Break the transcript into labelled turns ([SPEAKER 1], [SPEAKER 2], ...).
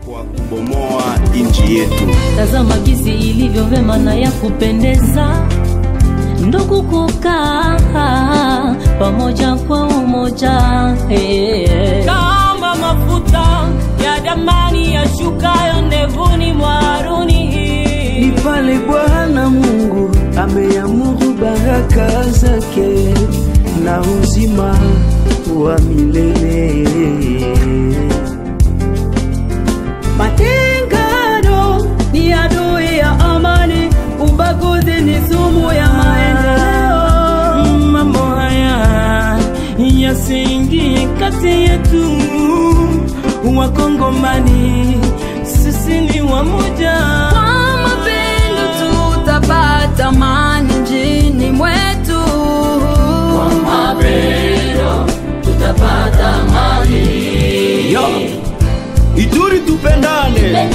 [SPEAKER 1] kwa kubomoa nchi yetu.
[SPEAKER 2] Tazama kisi ilivyo vema na ya kupendeza, ndugu kukaa pamoja kwa umoja,
[SPEAKER 3] kama mafuta ya damani ya shukayo ndevuni mwa Haruni.
[SPEAKER 4] Ni pale Bwana Mungu ameamuru baraka zake na uzima wa milele.
[SPEAKER 5] Matengano ni adui ya amani, ubaguzi ni sumu ya maendeleo.
[SPEAKER 3] Mambo haya yasingie kati yetu, Wakongomani sisi ni wamoja.
[SPEAKER 5] Kwa mapendo tutapata amani nchini mwetu.
[SPEAKER 2] kwa mapendo tutapata amani.
[SPEAKER 1] Ituri tupendane.